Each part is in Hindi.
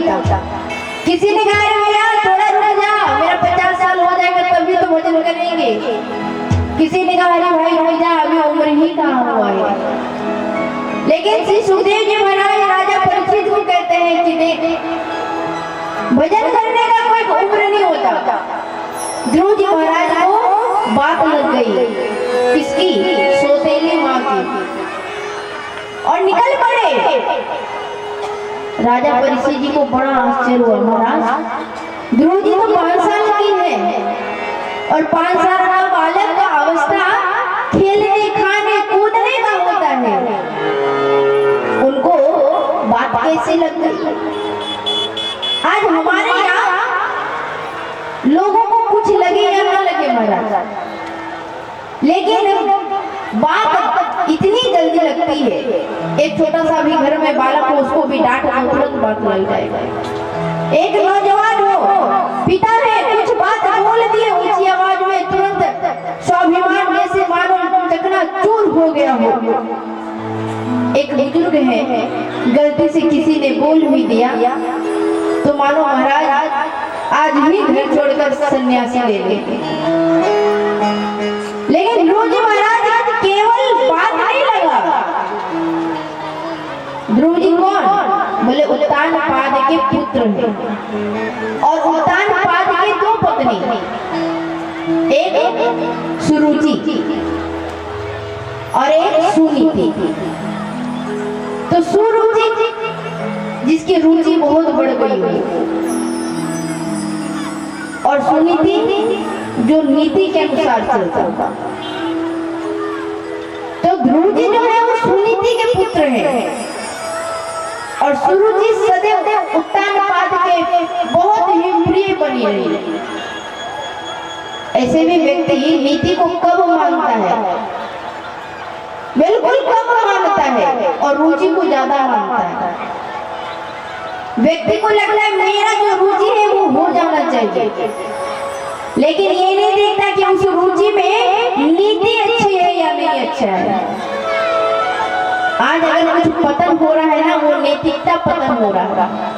होता। किसी ने कहा भैया थोड़ा रुक जा, मेरा 50 साल हो जाएगा तभी तो भजन करेंगे। किसी ने कहा अरे भाई रुक जा, अभी उम्र ही कहाँ हुआ है। लेकिन श्री सुखदेव जी महाराज राजा परीक्षित को कहते हैं कि देख भजन करने का कोई उम्र नहीं होता। ध्रुव जी महाराज को बात लग गई किसकी, सौतेली माँ की, और निकल पड़े। राजा परीक्षित जी को बड़ा आश्चर्य हुआ, महाराज ध्रुव जी तो 5 साल की है और 5 साल का बालक का अवस्था खेलने खाने कूदने का होता है, उनको बात कैसे लग गई। आज हमारे यहाँ लोगों को कुछ लगे या ना लगे महाराज, लेकिन बात इतनी जल्दी लगती है। एक छोटा सा भी घर में बालक हो, उसको भी डांट दो तुरंत बात लग जाएगा। एक नौजवान हो, पिता ने कुछ बात बोल दी ऊंची आवाज में, तुरंत स्वाभिमान जैसे मानो चकनाचूर हो गया हो। एक बुजुर्ग है, गलती से किसी ने बोल भी दिया तो मानो महाराज आज ही घर छोड़कर सन्यासी ले लेंगे। लेकिन ध्रुव जी महाराज केवल बात नहीं लगा। ध्रुव जी कौन, बोले उत्तानपाद के पुत्र हैं और उत्तानपाद की 2 पत्नी, एक सुरुचि और एक सुनीति। तो सुरुचि जिसकी रुचि बहुत बढ़ गई हुई, और सुनीति जो नीति के अनुसार चलता था। तो ध्रुव जी जो है वो सुनीति के पुत्र हैं और सुरुचि सदैव उत्तानपाद के बहुत ही प्रिय बनी रही। ऐसे भी व्यक्ति नीति को कब मानता है, बिल्कुल कम मानता है और रुचि को ज्यादा मानता है। व्यक्ति को लगता है मेरा जो रुचि है वो हो जाना चाहिए, लेकिन ये नहीं देखता कि उस रुचि में नीति अच्छी है या नहीं अच्छा है। आज अगर कुछ पतन हो रहा है ना, वो नैतिकता पतन हो रहा है।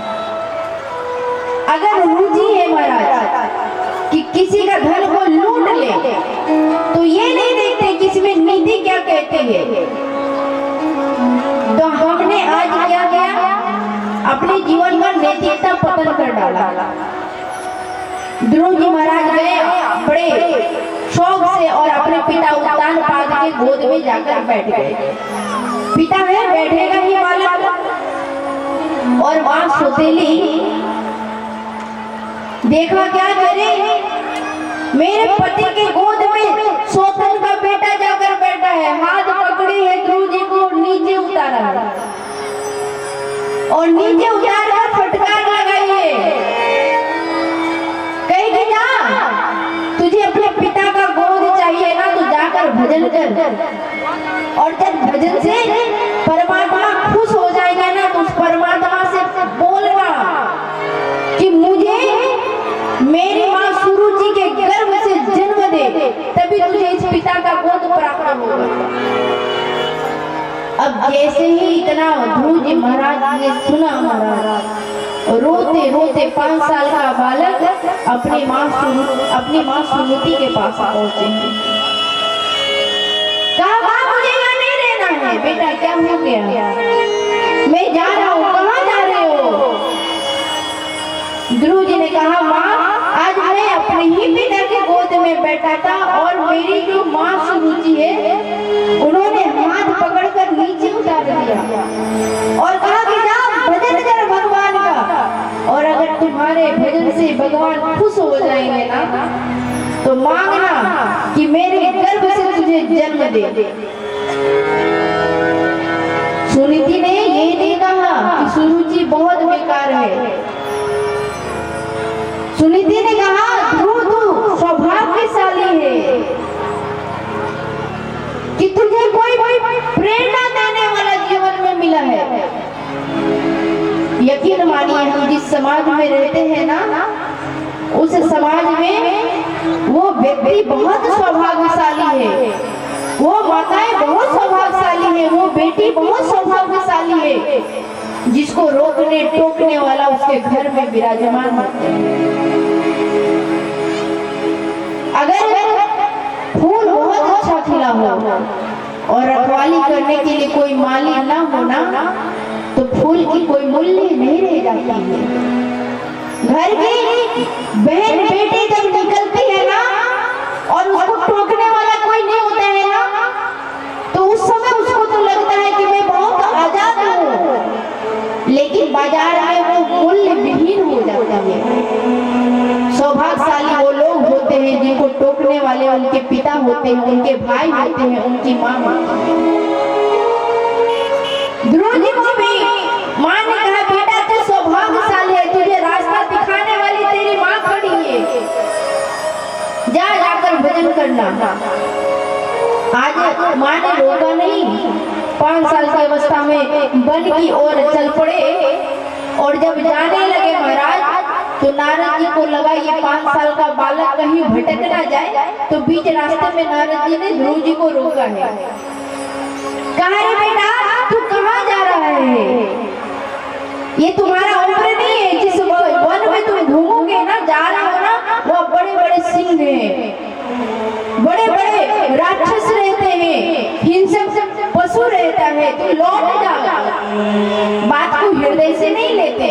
अगर रुचि है महाराज कि किसी का धन को लूट ले, तो ये नहीं देखते कि इसमें नीति क्या कहते हैं। तो हमने आज क्या किया, अपने जीवन में नैतिकता पतन कर डाला। ध्रुव जी महाराज गए बड़े शौक से और अपने पिता उत्तानपाद के गोद में जाकर बैठ गए। पिता है बैठेगा ही बालक, और मां सौतेली देखा क्या करे, मेरे पति के गोद में सौतन का बेटा जाकर बैठा है, हाथ पकड़ी है ध्रुव जी को नीचे उतारा और नीचे उतार कर फटकार लगाई है। कहेगी जा, तुझे अपने पिता का गोद चाहिए ना, तो जाकर भजन कर, और जब भजन से परमात्मा खुश हो जाएगा ना, तो उस परमात्मा से बोलना कि मुझे मेरी माँ सुरुचि के गर्भ से जन्म दे, तभी तुझे इस पिता का गोद प्राप्त होगा। अब जैसे ही इतना ध्रुव जी महाराज ने सुना, महाराज रोते रोते 5 साल का बालक अपनी माँ सुनीति के पास पहुंचे। कहा मुझे यहाँ नहीं रहना है। बेटा क्या हो गया, मैं जा रहा हूँ। कहाँ जा रहे हो? ध्रुव जी ने कहा माँ आज मैं अपने ही पिता के गोद में बैठा था और मेरी जो माँ सुरुचि है उन्होंने हाथ पकड़कर नीचे उतार दिया और कहा कि जा भजन कर भगवान का, और अगर तुम्हारे भजन से भगवान खुश हो जाएंगे ना, तो मांगना कि मेरे गर्भ से तुझे जन्म दे। सुनीति ने ये नहीं कहा कि सुरुचि बहुत बेकार है। सुनीति ने कहा ध्रुव तू सौभाग्यशाली है कि तुझे कोई प्रेरणा देने वाला जीवन में मिला है। यकीन मानिए हम जिस समाज में रहते हैं ना, उस समाज में वो व्यक्ति बहुत सौभाग्यशाली है, वो माताएं बहुत सौभाग्यशाली है, वो बेटी बहुत सौभाग्यशाली है जिसको रोकने टोकने वाला उस उसके घर में विराजमान होते हैं। अगर फूल बहुत अच्छा खिला हो और रखवाली करने के लिए कोई माली ना होना तो फूल की कोई मूल्य नहीं रह जाती है। घर की बहन बेटी जब निकलती है ना और उसको टोकने वाला कोई नहीं होता है ना, तो उस समय उसको तो लगता है कि मैं बहुत आजाद हूँ, लेकिन बाजार में वो मूल्य विहीन हो जाता है। सौभाग्यशाली वो लोग होते हैं जिनको टोकने वाले उनके पिता होते हैं, उनके भाई होते हैं, उनकी माँ होती है। ध्रुव जी को भी माँ ने कहा, बेटा तू सौभाग्यशाली है, तुझे रास्ता दिखाने वाली तेरी माँ खड़ी है, जा जाकर भजन करना। आज माँ ने रोका नहीं। 5 साल की अवस्था में वन की ओर चल पड़े और जब जाने लगे महाराज तो नारद जी को लगा ये 5 साल का बालक कहीं भटक ना जाए, तो बीच रास्ते में नारद जी ने ध्रुव जी को रोका है। कहा, रे बेटा तू कहाँ जा रहा है? ये तुम्हारा उम्र नहीं है, जिस वन में तुम घूमोगे ना, जा रहे हो ना, वो बड़े बड़े सिंह हैं, बड़े बड़े राक्षस रहते हैं, हिंसक पशु रहता है, तुम लौट जाओ। बात को हृदय से नहीं लेते।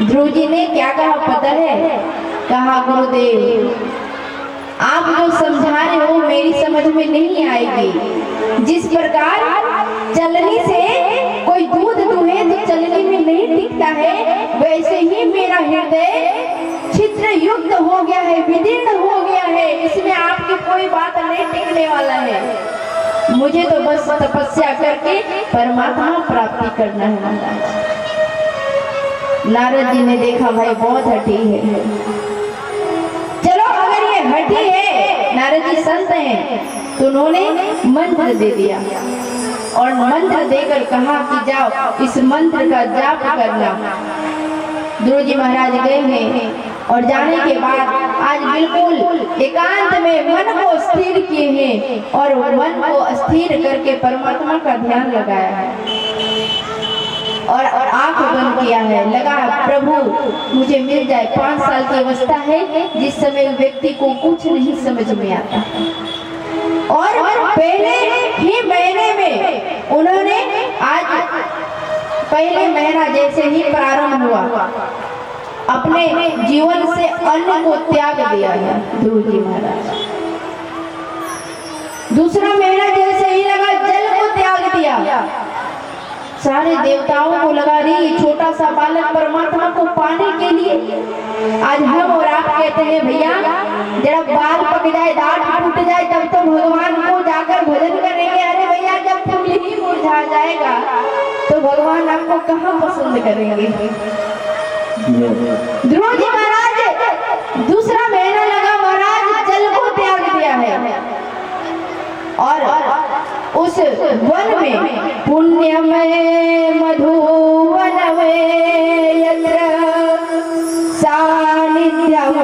ध्रुव जी ने क्या कहा पता है? कहा, गुरुदेव आप जो समझा रहे हो मेरी समझ में नहीं आएगी। जिस प्रकार चलनी से कोई दूध दुहे तो चलनी में नहीं टिकता है, वैसे ही मेरा हृदय छिद्र युक्त हो गया है, विदीर्ण हो गया है, इसमें आपकी कोई बात नहीं टिकने वाला है। मुझे तो बस तपस्या करके परमात्मा प्राप्ति करना है महाराज। नारद जी ने देखा भाई बहुत हठी है, चलो अगर ये हठी है, नारद जी संत हैं, तो उन्होंने मंत्र दे दिया और मंत्र देकर कहा कि जाओ इस मंत्र का जाप करना। ध्रुव जी महाराज गए हैं और जाने के बाद आज बिल्कुल एकांत में मन को स्थिर किए हैं और मन को स्थिर करके परमात्मा का ध्यान लगाया है और आंख बंद किया है। लगा प्रभु मुझे मिल जाए। 5 साल की अवस्था है जिस समय व्यक्ति को कुछ नहीं समझ में आता और पहले ही महीने में उन्होंने आज पहले महीना जैसे ही प्रारंभ हुआ अपने जीवन से अन्न को त्याग दिया है ध्रुव जी महाराज। दूसरा महीना जैसे ही लगा जल को त्याग दिया। सारे देवताओं को लगा रही छोटा सा बालक परमात्मा को पाने के लिए आज हम और आप कहते हैं भैया जब बाल पक जाए दांत टूट जाए तब तो भगवान को जाकर भजन करेंगे। अरे भैया जब फूल ही मुरझा जाएगा तो भगवान आपको कहाँ पसंद करेंगे। ध्रुव जी महाराज दूसरा महीना लगा महाराज जल को त्याग दिया है और उस वन में पुण्यमय मधुवन में यत्र सानिध्यम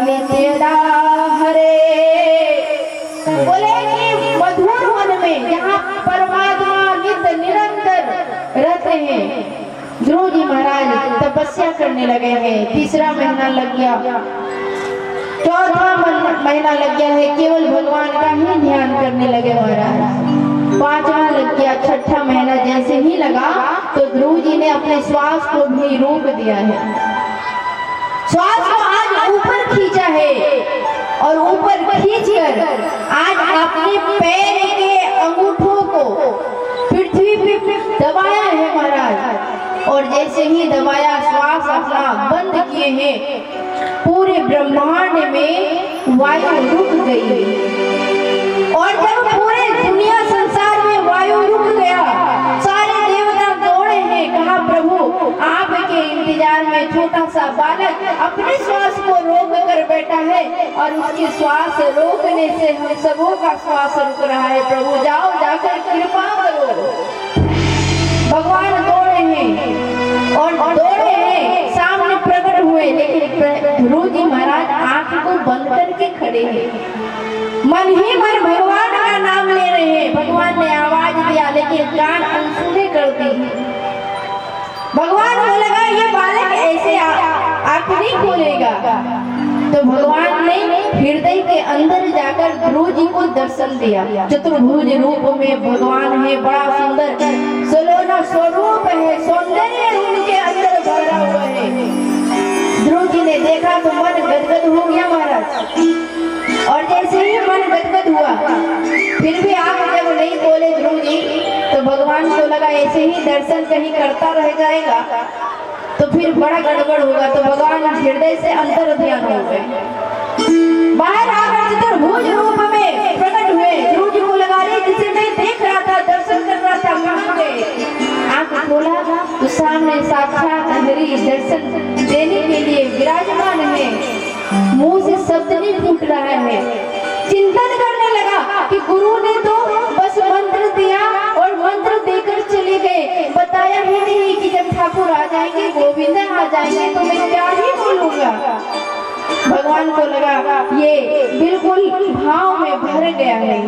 नित्यदा हरे। बोले कि मधुर वन में जहाँ परमात्मा नित्य निरंतर रहते हैं ध्रुव जी महाराज तपस्या करने लगे हैं। तीसरा महीना लग गया, चौथा महीना लग गया है, केवल भगवान का ही ध्यान करने लगे महाराज। 5वां लग गया, 6ठा महीना जैसे ही लगा तो ध्रुव जी ने अपने श्वास को भी रोक दिया है। श्वास को आज ऊपर खींचा है और ऊपर खींचकर आज अपने पैर के अंगूठों को पृथ्वी पे दबाया है महाराज और जैसे ही दबाया श्वास अपना बंद किए हैं पूरे ब्रह्मांड में वायु रुक गई और जब पूरे दुनिया संसार में वायु रुक गया सारे देवता दौड़े हैं। कहा प्रभु आपके इंतजार में छोटा सा बालक अपने श्वास को रोक कर बैठा है और उसकी श्वास रोकने से हम सबों का श्वास रुक रहा है। प्रभु जाओ जाकर कृपा करो। भगवान दौड़े हैं और दौड़े हैं सामने प्रकट हुए, लेकिन ध्रुव जी महाराज आंख को बंद करके खड़े हैं, मन ही मन भगवान का नाम ले रहे हैं। भगवान ने आवाज दिया लेकिन कान अनसुने कर दी। भगवान को लगा ये बालक आंख नहीं खोलेगा। तो भगवान ने हृदय के अंदर जाकर ध्रुव जी को दर्शन दिया। चतुर्भुज रूप में भगवान है, बड़ा सुंदर सलोना स्वरूप है, सौंदर्य उनके अंदर भरा हुआ है। ध्रुव जी ने देखा तो मन गदगद हो गया महाराज। और जैसे ही मन गदगद हुआ, फिर भी आंख जब नहीं खोले ध्रुव जी, तो भगवान को लगा ऐसे ही दर्शन कहीं करता रह जाएगा तो फिर बड़ा गड़बड़ होगा। तो भगवान हृदय से अंतर ध्यान हो गए, बाहर आकर चतुर्भुज रूप में प्रकट हुए। ध्रुव जी को लगा रहे जिसे मैं देख रहा था, दर्शन कर रहा था, कहाँ गए? आंख खोला तो सामने साक्षात हरि दर्शन देने के लिए विराजमान है। मुंह से शब्द नहीं फूट रहा है। चिंतन करने लगा कि गुरु ने तो बस मंत्र दिया और मंत्र देकर चले गए, बताया ही नहीं कि जब ठाकुर आ जाएंगे, गोविंद आ जाएंगे तो मैं क्या ही बोलूंगा। भगवान को लगा ये बिल्कुल भाव में भर गया है,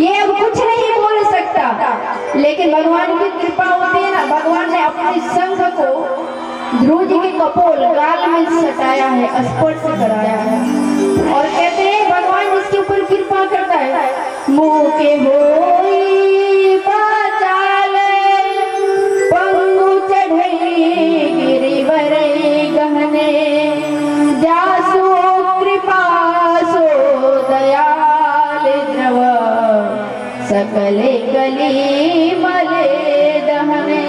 ये अब कुछ नहीं बोल सकता। लेकिन भगवान की कृपा होती है ना, भगवान ने अपने संघ को ध्रुव जी के कपोल गाल में सटाया है, स्पर्श कराया है। और कहते हैं भगवान जिसके ऊपर कृपा करता है, मुँह के होई बाचाल पंगु चढ़ई गिरिवर गहने, जासु कृपा सो दयाल द्रव सकले कली मले दहने।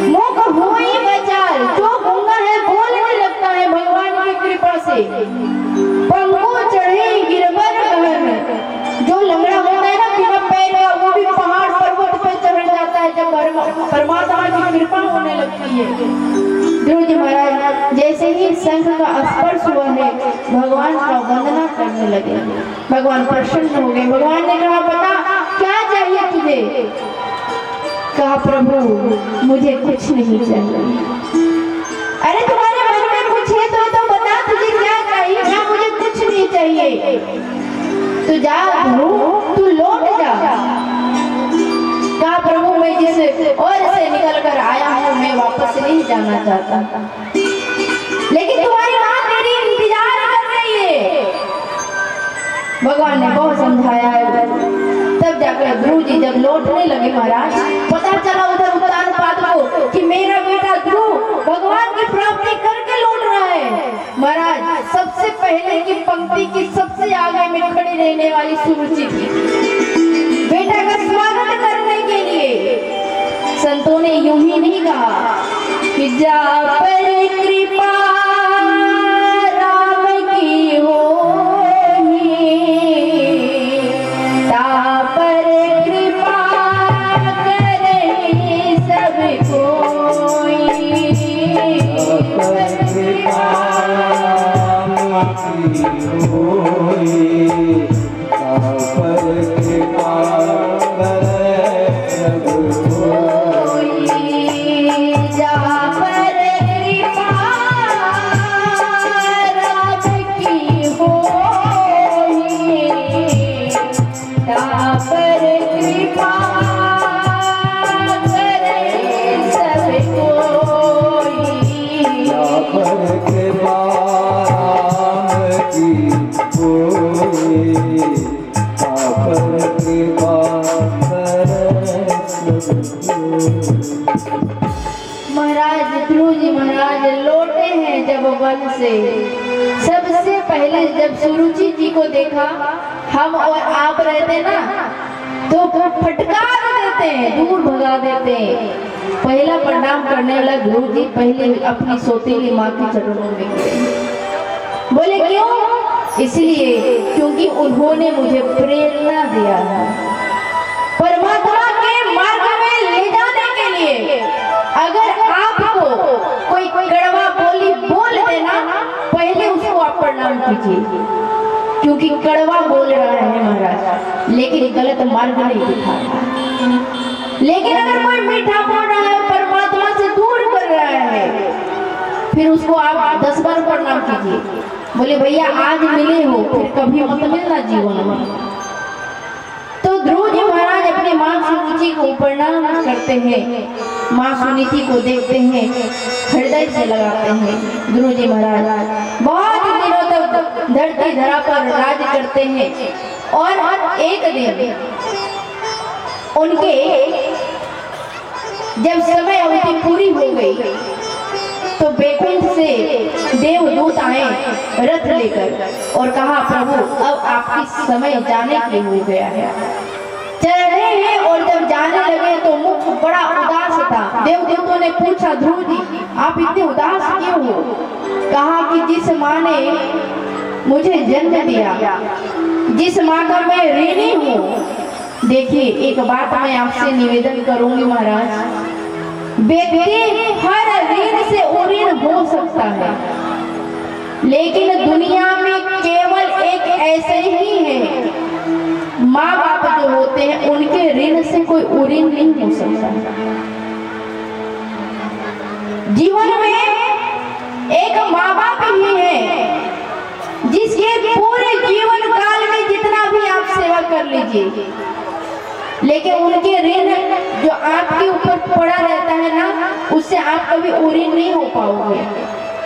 मुख होई बचाल, जो गूंगा है बोलने लगता है भगवान की कृपा से। पंगु चढ़े गिरवर गहन, जो लंगड़ा होता है ना बिना पैर का, वो भी पहाड़ पर्वत पर चढ़ जाता है जब परमात्मा की कृपा होने लगती है। ध्रुव जी महाराज जैसे ही शंख का स्पर्श हुआ है, भगवान का वंदना करने लगे। भगवान प्रसन्न हो गए। भगवान ने कहा बता क्या चाहिए तुझे? कहा प्रभु मुझे कुछ नहीं चाहिए। अरे तुम्हारे मन में कुछ है तो बता तुझे क्या चाहिए। क्या मुझे कुछ नहीं चाहिए। तो जा ध्रुव तू लौट जा। कहा प्रभु मैं जिस और से निकल कर आया हूँ मैं वापस नहीं जाना चाहता, लेकिन तुम्हारी माँ तेरी इंतजार कर रही है। भगवान ने बहुत समझाया है। तब जाकर ध्रुव जी जब लौटने लगे महाराज, पता चला उधर उत्तान पाद को कि मेरा बेटा ध्रुव भगवान की प्राप्ति करके लौट रहा है। महाराज सबसे पहले की पंक्ति की सबसे आगे में खड़ी रहने वाली सुरुचि थी। बेटा का स्वागत करने के लिए संतों ने यूं ही नहीं कहा कि जा पर कृपा राम की हो, महाराज ध्रुव जी महाराज लौटे हैं जब वन से। सबसे पहले जब सुरुचि जी को देखा, हम और आप रहते ना तो फटकार देते हैं, दूर भगा देते हैं। पहला प्रणाम करने वाला ध्रुव जी पहले अपनी सौतेली माँ के चरणों में गिरे। बोले क्यों? इसलिए क्योंकि उन्होंने मुझे प्रेरणा दिया है परमात्मा के मार्ग में ले जाने के लिए। अगर आपको कोई कड़वा बोली बोल देना, पहले उसको आप प्रणाम कीजिए, क्योंकि कड़वा बोल रहा है महाराज, लेकिन गलत मार्ग नहीं दिखा रहा। लेकिन अगर कोई मीठा बोल रहा है, परमात्मा से दूर कर रहा है, फिर उसको आप 10 बार प्रणाम कीजिए। बोले भैया आज मिले हो, फिर कभी मत मिलना जीवन में। तो ध्रुव जी महाराज अपने माँ सुरुचि को प्रणाम करते हैं। माँ सुनीति को देखते हैं, हृदय से लगाते हैं। गुरुजी महाराज बहुत दिनों तक धरती धरा पर राज करते हैं और एक दिन उनके जब समय अवधि पूरी हो गई तो बैकुंठ से देवदूत आए रथ लेकर और कहा, प्रभु अब आपकी समय जाने की हो गया है। चल रहे हैं और जब जाने लगे तो मुख बड़ा उदास था। देवदूतों ने पूछा, ध्रुव जी आप इतने उदास क्यों हो? कहा कि जिस माँ ने मुझे जन्म दिया, जिस माँ का मैं ऋणी हूँ। देखिए एक बात मैं आपसे निवेदन करूंगी महाराज, व्यक्ति हर ऋण से ऋण हो सकता है, लेकिन दुनिया में केवल एक ऐसे ही है, माँ बाप जो होते हैं उनके ऋण से कोई ऋण नहीं हो सकता। जीवन में एक माँ बाप ही है जिसके पूरे जीवन काल में जितना भी आप सेवा कर लीजिए, लेकिन उनके ऋण जो आपके ऊपर पड़ा रहता है ना, उससे आप कभी ऋण नहीं हो पाओगे।